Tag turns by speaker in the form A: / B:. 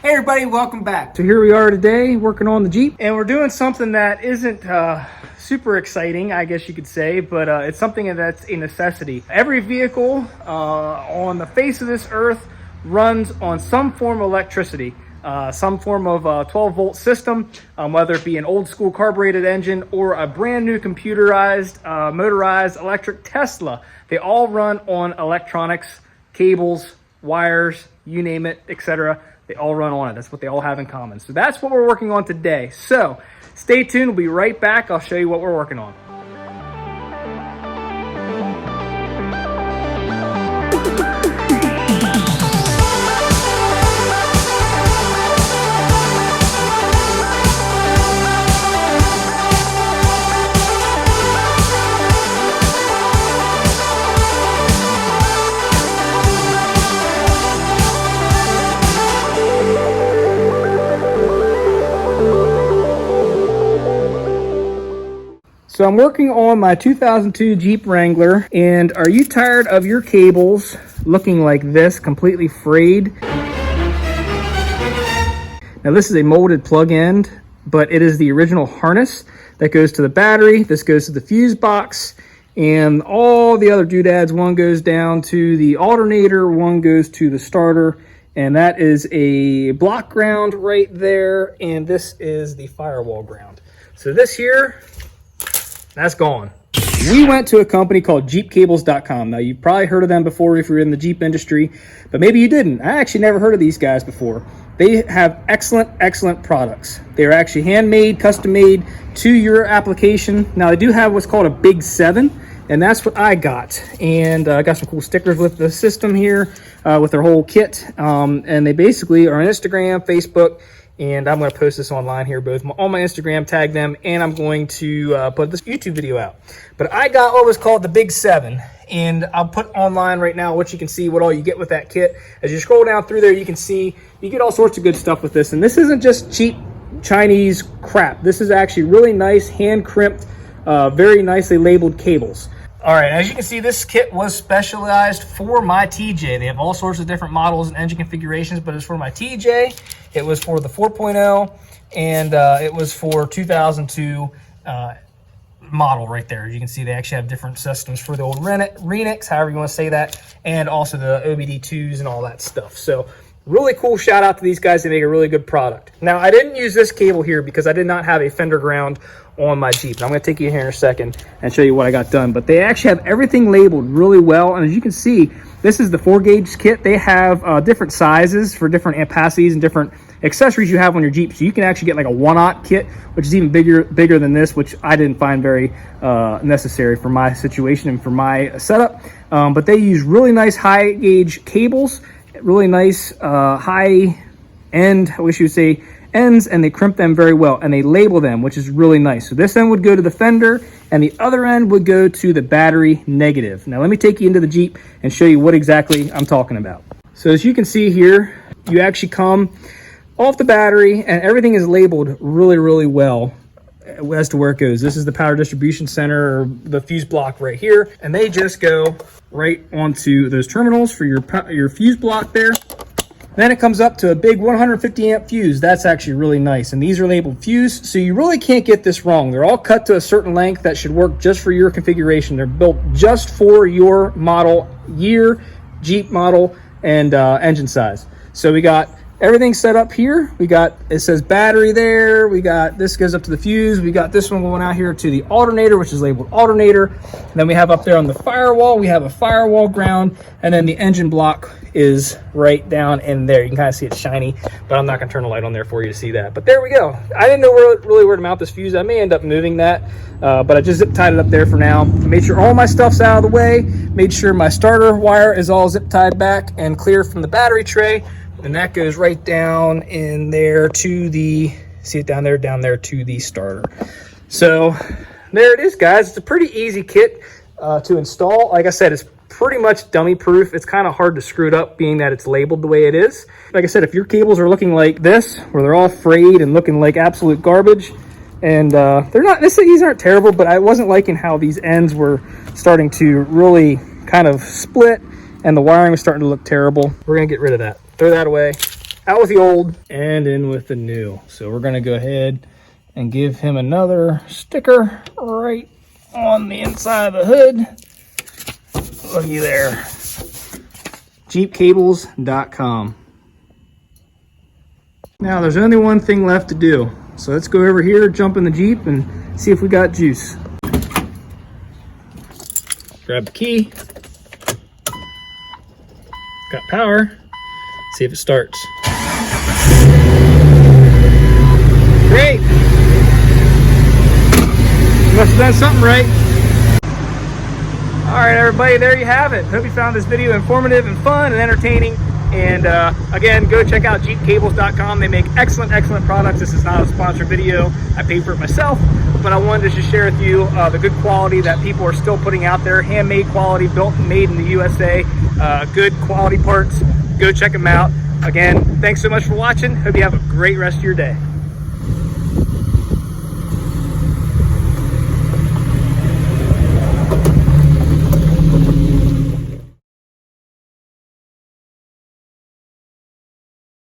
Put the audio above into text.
A: Hey everybody, welcome back. So here we are today working on the Jeep, and we're doing something that isn't super exciting, I guess you could say, but it's something that's a necessity. Every vehicle on the face of this earth runs on some form of electricity, some form of 12-volt system, whether it be an old school carbureted engine or a brand new computerized, motorized electric Tesla. They all run on electronics, cables, wires, you name it, etc. They all run on it. That's what they all have in common. So that's what we're working on today. So stay tuned. We'll be right back. I'll show you what we're working on. So I'm working on my 2002 Jeep Wrangler, and are you tired of your cables looking like this, completely frayed? Now this is a molded plug end, but it is the original harness that goes to the battery. This goes to the fuse box, and all the other doodads. One goes down to the alternator, one goes to the starter, and that is a block ground right there, and this is the firewall ground. So this here, that's gone. We went to a company called jeepcables.com. Now, you've probably heard of them before if you're in the Jeep industry, but maybe you didn't. I actually never heard of these guys before. They have excellent products. They're actually handmade, custom made to your application. Now, they do have what's called a Big 7, and that's what I got. And I got some cool stickers with the system here, with their whole kit. And they basically are on Instagram, Facebook, and I'm going to post this online here, both on my Instagram, tag them, and I'm going to put this YouTube video out. But I got what was called the Big 7, and I'll put online right now what you can see, what all you get with that kit. As you scroll down through there, you can see you get all sorts of good stuff with this. And this isn't just cheap Chinese crap. This is actually really nice, hand-crimped, very nicely labeled cables. All right, as you can see, this kit was specialized for my TJ. They have all sorts of different models and engine configurations, but it's for my TJ. It was for the 4.0, and it was for 2002 model right there. As you can see, they actually have different systems for the old Renix, however you want to say that, and also the OBD2s and all that stuff. So really cool shout out to these guys. They make a really good product. Now, I didn't use this cable here because I did not have a fender ground on my Jeep. I'm going to take you here in a second and show you what I got done. But they actually have everything labeled really well. And as you can see, this is the 4-gauge kit. They have different sizes for different ampacities and different accessories you have on your Jeep. So you can actually get like a 1/0 kit, which is even bigger than this, which I didn't find very necessary for my situation and for my setup. But they use really nice high-gauge cables, really nice high-end, I wish you would say, ends, and they crimp them very well, and they label them, which is really nice. So this end would go to the fender, and the other end would go to the battery negative. Now let me take you into the Jeep and show you what exactly I'm talking about. So as you can see here, you actually come off the battery, and everything is labeled really well as to where it goes. This is the power distribution center, or the fuse block right here, and they just go right onto those terminals for your fuse block there. Then it comes up to a big 150 amp fuse. That's actually really nice. And these are labeled fuse, so you really can't get this wrong. They're all cut to a certain length that should work just for your configuration. They're built just for your model year, Jeep model, and engine size. So we got everything set up here. We got, it says battery there. We got, this goes up to the fuse. We got this one going out here to the alternator, which is labeled alternator. And then we have up there on the firewall, we have a firewall ground, and then the engine block is right down in there. You can kind of see it's shiny, but I'm not going to turn the light on there for you to see that. But there we go. I didn't know really where to mount this fuse. I may end up moving that, but I just zip tied it up there for now. Made sure all my stuff's out of the way. Made sure my starter wire is all zip tied back and clear from the battery tray. And that goes right down in there to the, see it down there to the starter. So there it is, guys. It's a pretty easy kit to install. Like I said, it's pretty much dummy proof. It's kind of hard to screw it up being that it's labeled the way it is. Like I said, if your cables are looking like this, where they're all frayed and looking like absolute garbage, and they're not, these aren't terrible, but I wasn't liking how these ends were starting to really kind of split and the wiring was starting to look terrible. We're gonna get rid of that. Throw that away. Out with the old and in with the new. So we're gonna go ahead and give him another sticker right on the inside of the hood. Looky there. JeepCables.com. Now there's only one thing left to do. So let's go over here, jump in the Jeep, and see if we got juice. Grab the key. Got power. See if it starts. Great. Must have done something right. All right, everybody, there you have it. Hope you found this video informative and fun and entertaining. And again, go check out JeepCables.com. They make excellent products. This is not a sponsored video. I paid for it myself, but I wanted to just share with you the good quality that people are still putting out there. Handmade quality, built and made in the USA. Good quality parts. Go check them out. Again, thanks so much for watching. Hope you have a great rest of your day.